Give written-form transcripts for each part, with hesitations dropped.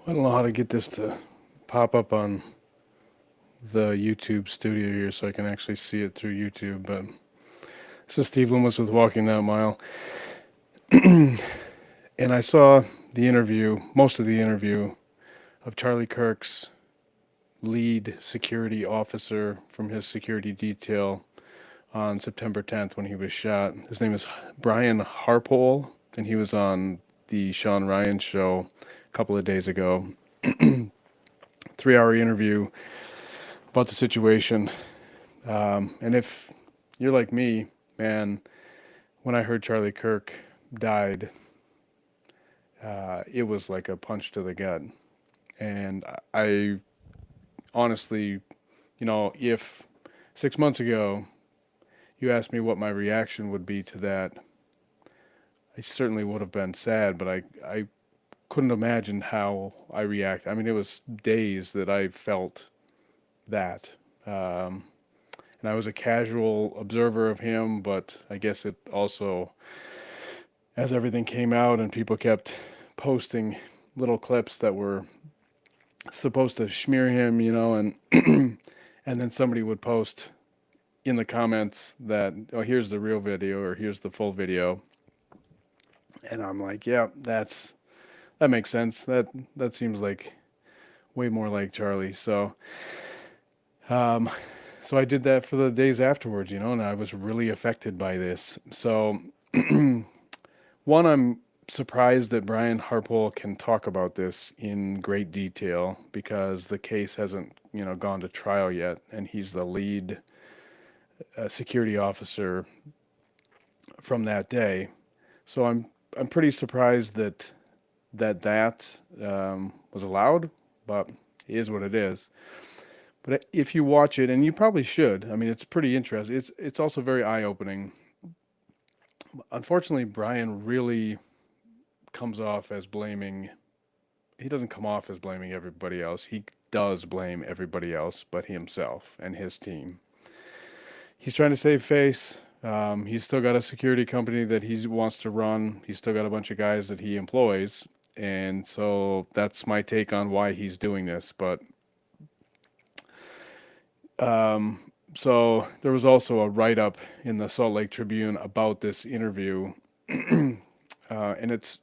I don't know how to get this to pop up on the YouTube studio here so I can actually see it through YouTube. But this is Steve Loomis with Walking That Mile. And I saw the interview, most of the interview, of Charlie Kirk's lead security officer from his security detail on September 10th when he was shot. His name is Brian Harpole, and he was on the Sean Ryan show a couple of days ago. 3 hour interview about the situation. And if you're like me, man, when I heard Charlie Kirk died, it was like a punch to the gut. And I honestly, if 6 months ago you asked me what my reaction would be to that, I certainly would have been sad, but I couldn't imagine how I react. I mean, it was days that I felt that. Um, and I was a casual observer of him, but I guess it also, as everything came out and people kept posting little clips that were supposed to smear him, and and then somebody would post in the comments that, oh, here's the real video or here's the full video, and I'm like, yeah, that makes sense. That seems like way more like Charlie. Um, so I did that for the days afterwards, and I was really affected by this. So one, I'm surprised that Brian Harpole can talk about this in great detail because the case hasn't, gone to trial yet, and he's the lead security officer from that day. So I'm pretty surprised that was allowed, but it is what it is. But if you watch it, and you probably should, I mean, it's pretty interesting. It's also very eye opening. Unfortunately, Brian really comes off as blaming. He doesn't come off as blaming everybody else. He does blame everybody else, but himself and his team. He's trying to save face. He's still got a security company that he wants to run. He's still got a bunch of guys that he employs, and so that's my take on why he's doing this. But so there was also a write up in the Salt Lake Tribune about this interview, and it's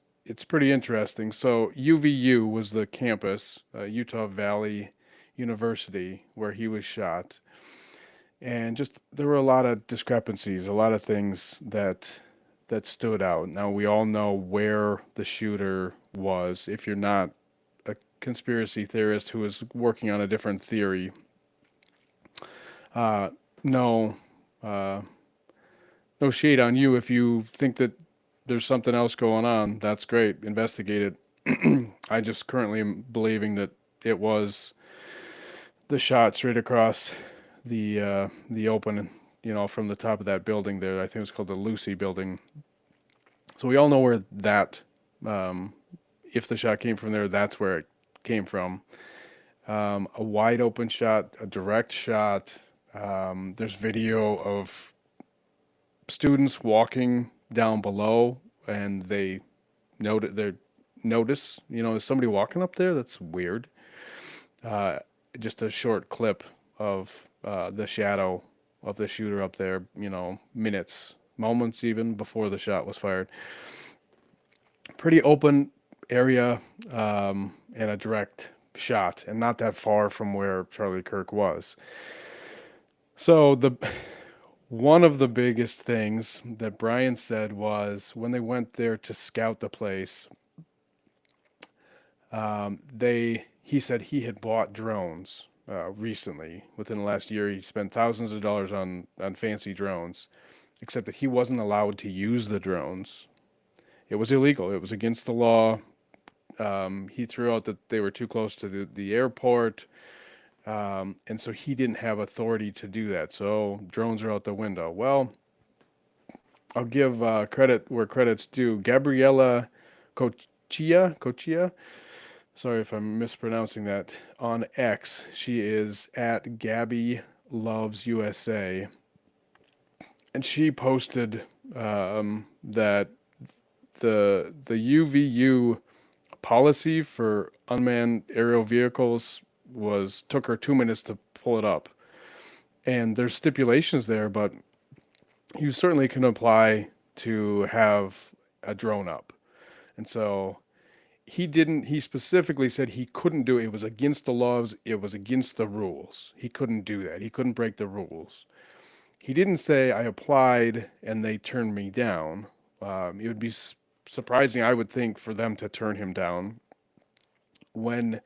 pretty interesting. So UVU was the campus, Utah Valley University, where he was shot, and just there were a lot of discrepancies, a lot of things that stood out. Now we all know where the shooter was. If you're not a conspiracy theorist who is working on a different theory, uh, no, uh, no shade on you if you think that there's something else going on. That's great. Investigate it. I just currently am believing that it was the shot straight across the open, from the top of that building there. I think it was called the Lucy Building. So we all know where that, if the shot came from there, that's where it came from. A wide open shot, a direct shot. There's video of students walking down below, and they notice, is somebody walking up there? That's weird. Uh, just a short clip of the shadow of the shooter up there, moments even before the shot was fired. Pretty open area, and a direct shot, and not that far from where Charlie Kirk was. So the one of the biggest things that Brian said was when they went there to scout the place, he said he had bought drones recently. Within the last year, he spent thousands of dollars on fancy drones, except that he wasn't allowed to use the drones. It was illegal. It was against the law. He threw out that they were too close to the airport. And so he didn't have authority to do that. So drones are out the window. Well, I'll give credit where credit's due. Gabriella Cochia, sorry if I'm mispronouncing that, on X. She is at Gabby Loves USA. And she posted that the UVU policy for unmanned aerial vehicles took her 2 minutes to pull it up. And there's stipulations there, but you certainly can apply to have a drone up. And so he specifically said he couldn't do it. It was against the laws. It was against the rules. He couldn't do that. He couldn't break the rules. He didn't say I applied and they turned me down. It would be surprising, I would think, for them to turn him down when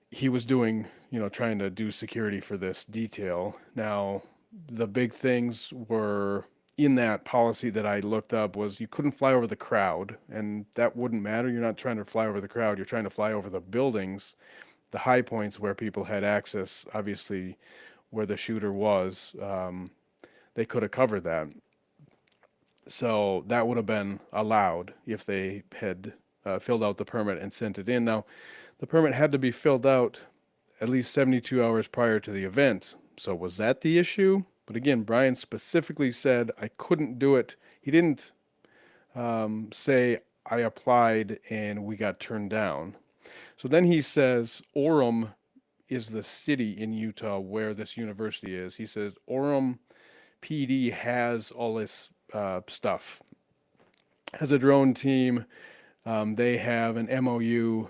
he was doing, trying to do security for this detail. Now, the big things were in that policy that I looked up was you couldn't fly over the crowd, and that wouldn't matter. You're not trying to fly over the crowd. You're trying to fly over the buildings, the high points where people had access, obviously, where the shooter was. They could have covered that. So that would have been allowed if they had filled out the permit and sent it in. Now, the permit had to be filled out at least 72 hours prior to the event. So was that the issue? But again, Brian specifically said I couldn't do it. He didn't say I applied and we got turned down. So then he says Orem is the city in Utah where this university is. He says Orem PD has all this stuff, has a drone team. They have an MOU,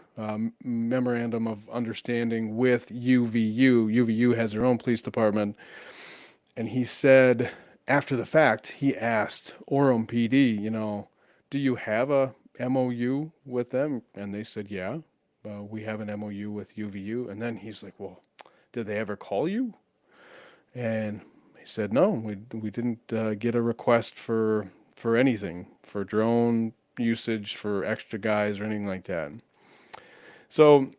Memorandum of Understanding, with UVU. UVU has their own police department. And he said, after the fact, he asked Orem PD, do you have a MOU with them? And they said, yeah, we have an MOU with UVU. And then he's like, well, did they ever call you? And he said, no, we didn't get a request for anything, for drone usage, for extra guys or anything like that. So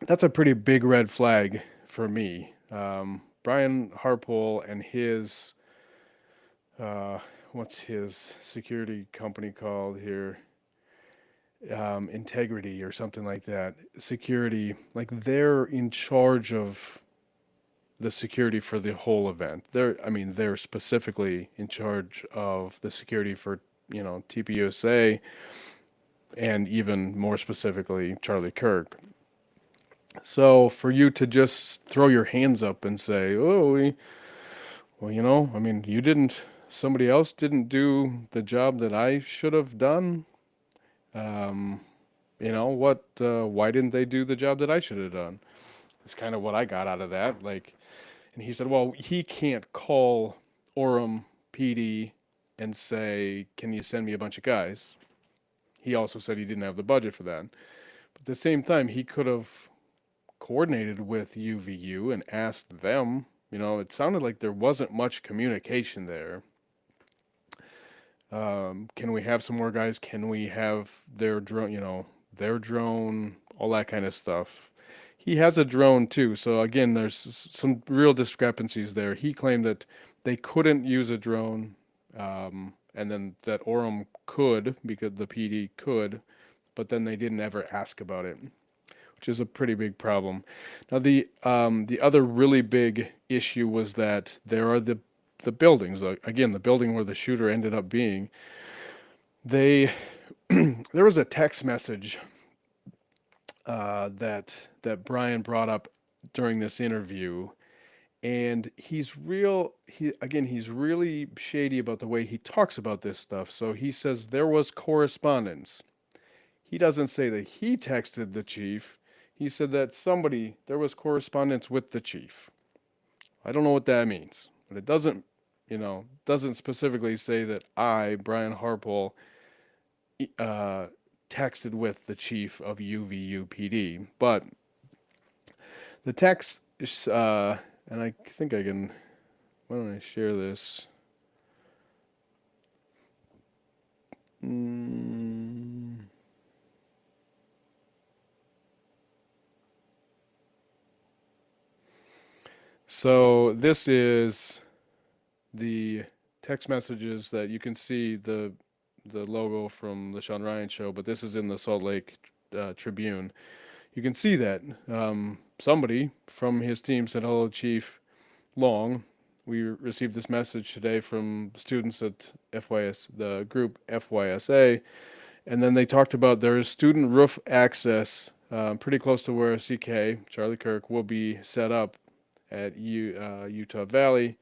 that's a pretty big red flag for me. Brian Harpole and his, what's his security company called here? Integrity or something like that. Security, like they're in charge of the security for the whole event. They're specifically in charge of the security for, TPUSA and even more specifically Charlie Kirk. So for you to just throw your hands up and say, somebody else didn't do the job that I should have done. Why didn't they do the job that I should have done? It's kind of what I got out of that. And he said, well, he can't call Orem PD and say, can you send me a bunch of guys? He also said he didn't have the budget for that. But at the same time, he could have coordinated with UVU and asked them. It sounded like there wasn't much communication there. Can we have some more guys? Can we have their drone, all that kind of stuff. He has a drone too. So again, there's some real discrepancies there. He claimed that they couldn't use a drone, and then that Orem could, because the PD could, but then they didn't ever ask about it, which is a pretty big problem. Now, the other really big issue was that there are the buildings. Again, the building where the shooter ended up being. There was a text message that Brian brought up during this interview, and he's really shady about the way he talks about this stuff. So he says there was correspondence. He doesn't say that he texted the chief. He said that there was correspondence with the chief. I don't know what that means, but it doesn't specifically say that I, Brian Harpole, texted with the chief of UVU PD. But the text is, and I think I can, why don't I share this? So this is the text messages that you can see the logo from the Sean Ryan show, but this is in the Salt Lake Tribune. You can see that somebody from his team said, hello, Chief Long. We received this message today from students at the group FYSA, And then they talked about there is student roof access pretty close to where CK, Charlie Kirk, will be set up at Utah Valley.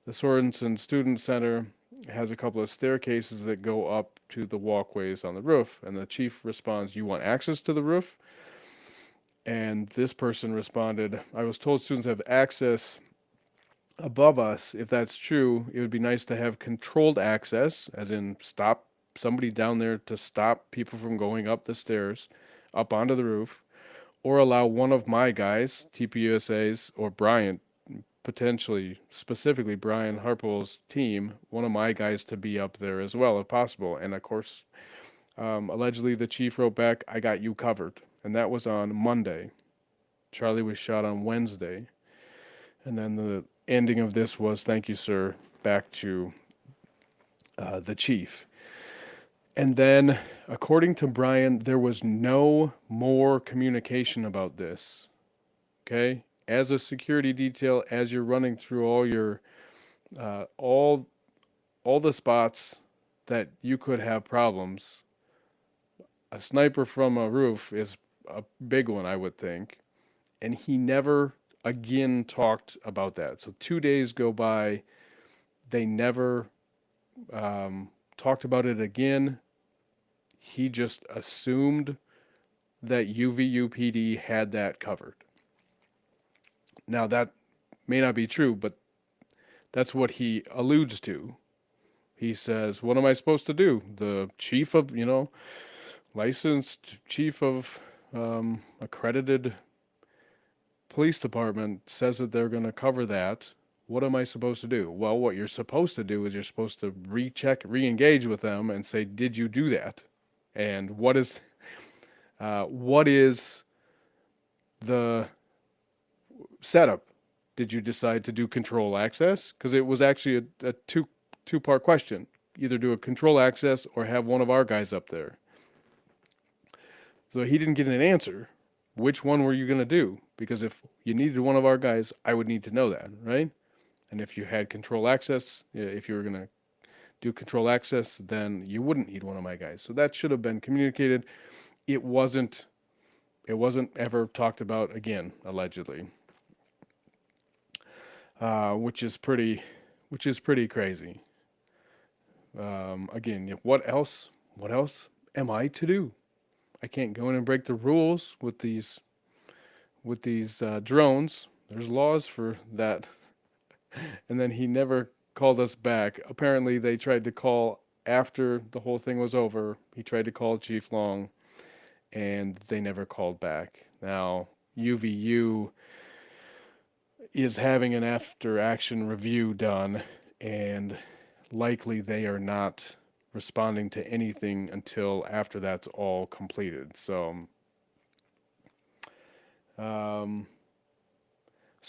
The Sorensen Student Center has a couple of staircases that go up to the walkways on the roof. And the chief responds, "You want access to the roof?" And this person responded, "I was told students have access above us. If that's true, it would be nice to have controlled access, as in stop somebody down there to stop people from going up the stairs, up onto the roof, or allow one of my guys, TPUSA's or Bryant, potentially, specifically Brian Harpole's team, one of my guys to be up there as well if possible." And of course, allegedly the chief wrote back, "I got you covered." And that was on Monday. Charlie was shot on Wednesday. And then the ending of this was, "Thank you, sir," back to the chief. And then, according to Brian, there was no more communication about this. Okay? As a security detail, as you're running through all your all the spots that you could have problems, a sniper from a roof is a big one, I would think. And he never again talked about that. So 2 days go by, they never talked about it again. He just assumed that UVU PD had that covered. Now, that may not be true, but that's what he alludes to. He says, "What am I supposed to do? The chief of, licensed chief of accredited police department says that they're going to cover that. What am I supposed to do?" Well, what you're supposed to do is you're supposed to re-engage with them and say, "Did you do that? And what is the setup? Did you decide to do control access?" Because it was actually a two-part question. Either do a control access or have one of our guys up there. So he didn't get an answer. Which one were you going to do? Because if you needed one of our guys, I would need to know that, right? And if you had control access, if you were going to do control access, then you wouldn't need one of my guys. So that should have been communicated. It wasn't ever talked about again, allegedly. Which is pretty crazy. Again, what else am I to do? I can't go in and break the rules with these drones. There's laws for that. And then he never called us back. Apparently, they tried to call after the whole thing was over. He tried to call Chief Long, and they never called back. Now, UVU is having an after-action review done, and likely they are not responding to anything until after that's all completed. So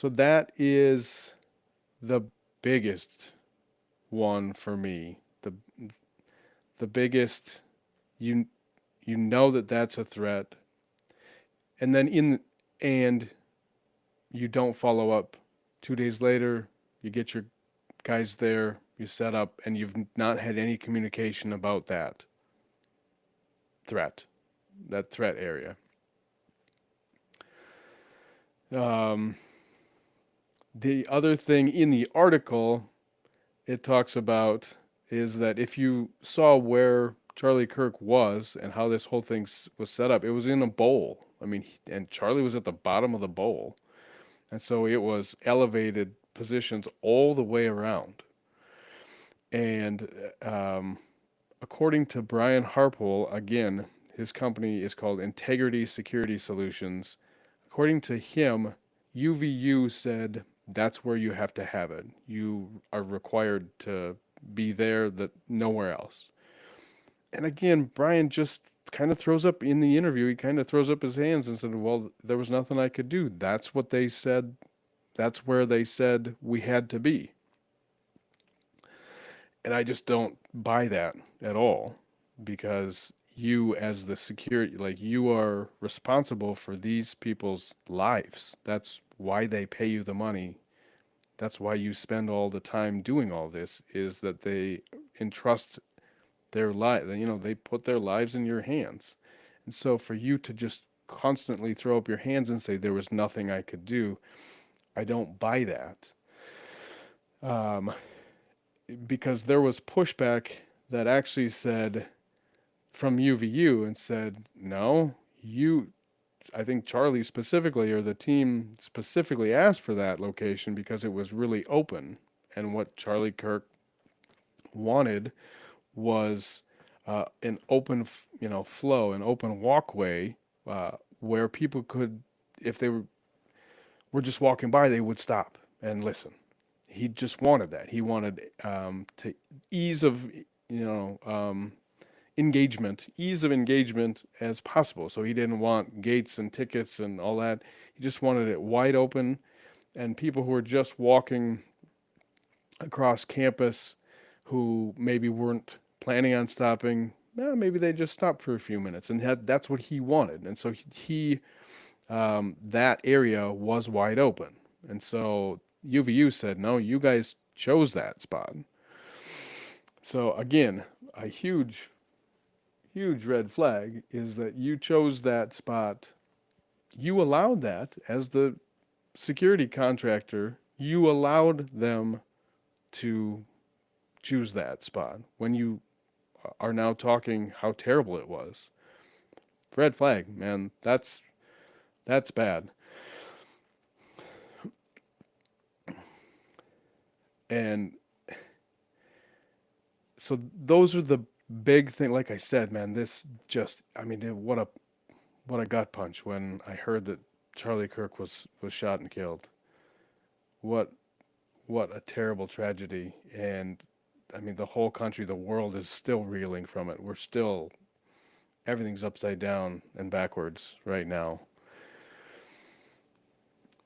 that is the biggest one for me. The biggest, you know that's a threat, and then and you don't follow up. 2 days later, you get your guys there, you set up, and you've not had any communication about that threat area. The other thing in the article it talks about is that if you saw where Charlie Kirk was and how this whole thing was set up, it was in a bowl. I mean, and Charlie was at the bottom of the bowl. And so it was elevated positions all the way around. And according to Brian Harpole, again, his company is called Integrity Security Solutions. According to him, UVU said that's where you have to have it. You are required to be there, that nowhere else. And again, Brian just kind of throws up in the interview. He kind of throws up his hands and said, "Well, there was nothing I could do. That's what they said. That's where they said we had to be." And I just don't buy that at all, because you, as the security, like, you are responsible for these people's lives. That's why they pay you the money. That's why you spend all the time doing all this, is that they entrust they put their lives in your hands. And so for you to just constantly throw up your hands and say there was nothing I could do, I don't buy that. Um, because there was pushback that actually said from UVU and said, no, I think Charlie specifically or the team specifically asked for that location because it was really open. And what Charlie Kirk wanted was an open, flow, an open walkway where people could, if they were just walking by, they would stop and listen. He just wanted that. He wanted to ease of, ease of engagement as possible. So he didn't want gates and tickets and all that. He just wanted it wide open, and people who were just walking across campus who maybe weren't planning on stopping, maybe they just stopped for a few minutes, and that's what he wanted. And so he that area was wide open, and so UVU said, no, you guys chose that spot. So again, a huge red flag is that you chose that spot. You allowed that as the security contractor. You allowed them to choose that spot when you are now talking how terrible it was. Red flag, man. That's bad. And so those are the big thing. Like I said, man, what a gut punch when I heard that Charlie Kirk was shot and killed. What a terrible tragedy. And I mean, the whole country, the world is still reeling from it. Everything's upside down and backwards right now.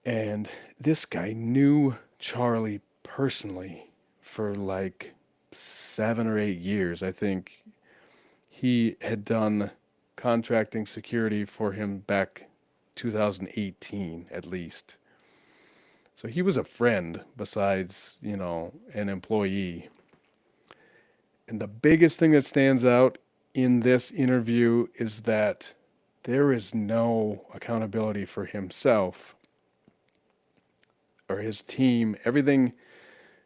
And this guy knew Charlie personally for like 7 or 8 years. I think he had done contracting security for him back 2018 at least. So he was a friend besides, an employee. And the biggest thing that stands out in this interview is that there is no accountability for himself or his team. Everything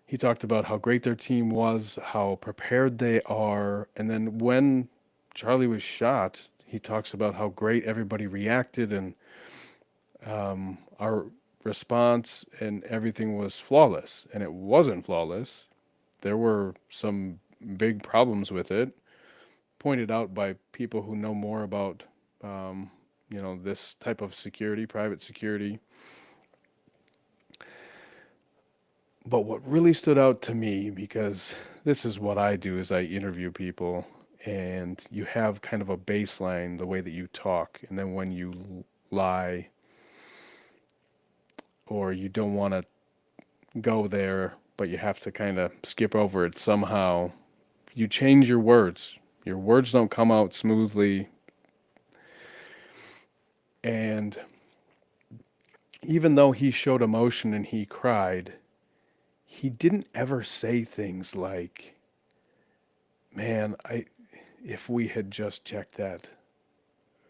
he talked about how great their team was, how prepared they are. And then when Charlie was shot, he talks about how great everybody reacted, and our response and everything was flawless. And it wasn't flawless. There were some big problems with it, pointed out by people who know more about, this type of security, private security. But what really stood out to me, because this is what I do, is I interview people, and you have kind of a baseline, the way that you talk, and then when you lie or you don't want to go there, but you have to kind of skip over it somehow, you change your words. Your words don't come out smoothly. And even though he showed emotion and he cried, he didn't ever say things like, man, if we had just checked that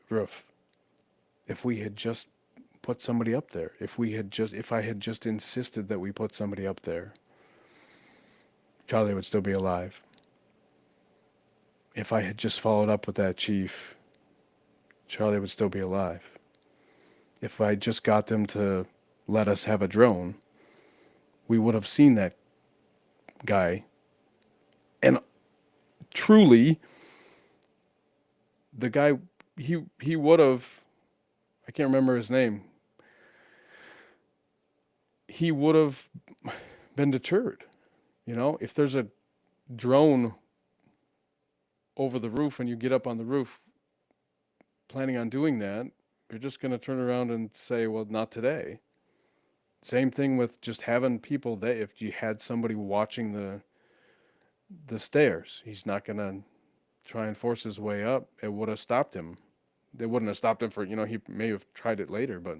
roof, if we had just put somebody up there, if I had just insisted that we put somebody up there, Charlie would still be alive. If I had just followed up with that chief, Charlie would still be alive. If I just got them to let us have a drone, we would have seen that guy. And truly, the guy, he would have, I can't remember his name, he would have been deterred. If there's a drone over the roof and you get up on the roof planning on doing that, you're just going to turn around and say, well, not today. Same thing with just having people there. If you had somebody watching the stairs, he's not going to try and force his way up. It would have stopped him. They wouldn't have stopped him for, he may have tried it later, but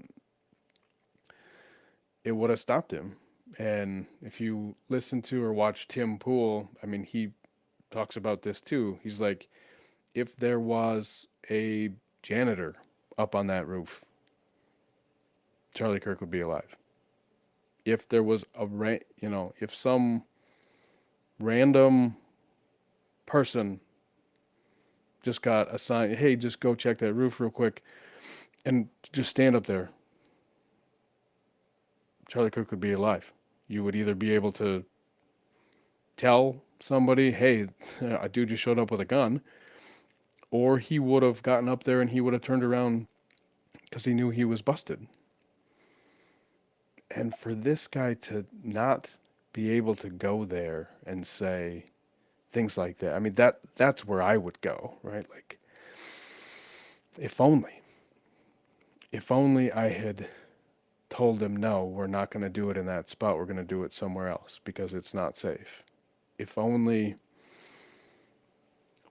it would have stopped him. And if you listen to or watch Tim Pool, I mean, he talks about this too. He's like, if there was a janitor up on that roof, Charlie Kirk would be alive. If there was if some random person just got assigned, hey, just go check that roof real quick and just stand up there, Charlie Kirk would be alive. You would either be able to tell somebody, hey, a dude just showed up with a gun, or he would have gotten up there and he would have turned around because he knew he was busted. And for this guy to not be able to go there and say things like that, I mean, that's where I would go, right? Like, if only I had told him, no, we're not going to do it in that spot. We're going to do it somewhere else because it's not safe. If only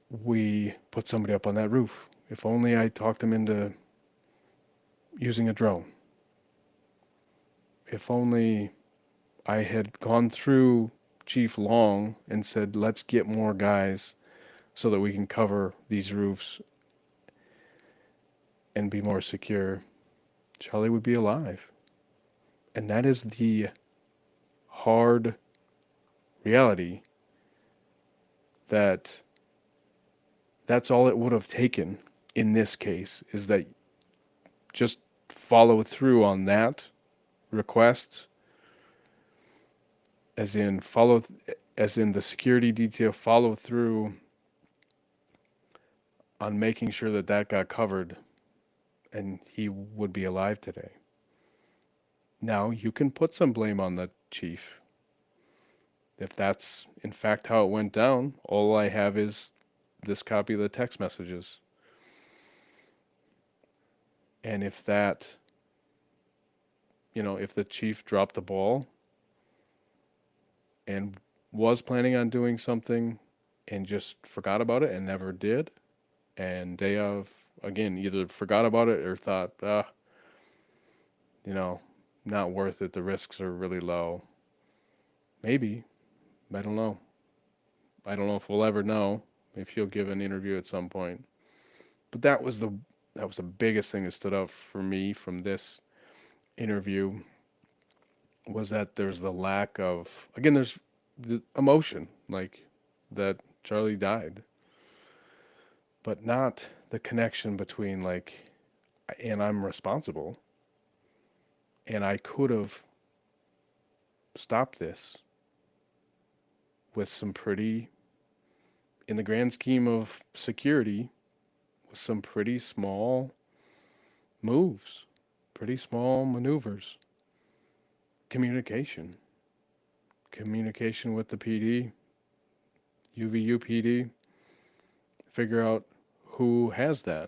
we put somebody up on that roof. If only I talked him into using a drone. If only I had gone through Chief Long and said, let's get more guys so that we can cover these roofs and be more secure, Charlie would be alive. And that is the hard reality that's all it would have taken in this case, is that just follow through on that request, as in the security detail, follow through on making sure that got covered, and he would be alive today. Now, you can put some blame on the chief. If that's in fact how it went down, all I have is this copy of the text messages. And if that, if the chief dropped the ball and was planning on doing something and just forgot about it and never did, and they have, again, either forgot about it or thought, not worth it, the risks are really low. Maybe. I don't know. I don't know if we'll ever know, if he'll give an interview at some point. But that was the biggest thing that stood out for me from this interview, was that there's the lack of, again, there's the emotion, like that Charlie died, but not the connection between, like, and I'm responsible, and I could have stopped this with some pretty, in the grand scheme of security, with some pretty small moves, pretty small maneuvers. Communication with the PD, UVU PD, figure out who has that.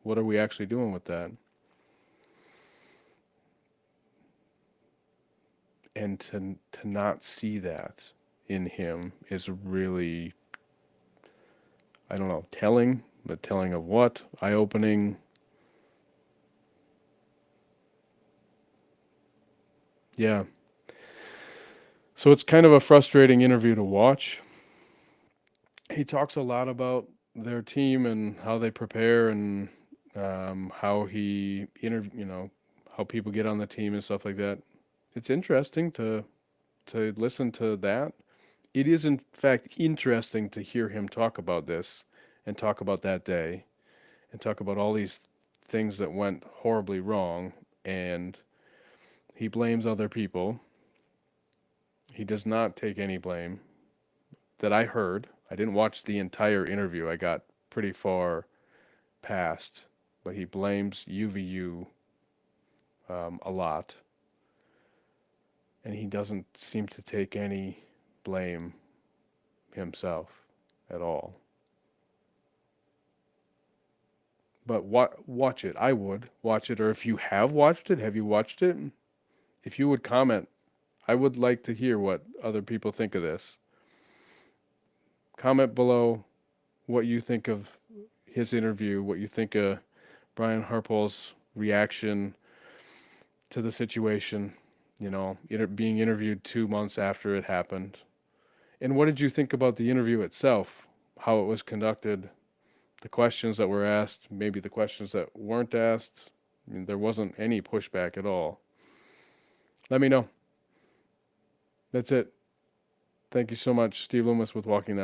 What are we actually doing with that? And to not see that in him is really, I don't know, telling, but telling of what? Eye-opening. Yeah. So it's kind of a frustrating interview to watch. He talks a lot about their team and how they prepare, and how how people get on the team and stuff like that. It's interesting to listen to that. It is, in fact, interesting to hear him talk about this and talk about that day and talk about all these things that went horribly wrong, and he blames other people. He does not take any blame that I heard. I didn't watch the entire interview. I got pretty far past, but he blames UVU a lot, and he doesn't seem to take any blame himself at all. But watch it. I would watch it. Or if you have watched it, have you watched it? If you would comment, I would like to hear what other people think of this. Comment below what you think of his interview, what you think of Brian Harpole's reaction to the situation, being interviewed 2 months after it happened. And what did you think about the interview itself? how it was conducted, the questions that were asked, maybe the questions that weren't asked. I mean, there wasn't any pushback at all. Let me know. That's it. Thank you so much. Steve Loomis with Walking That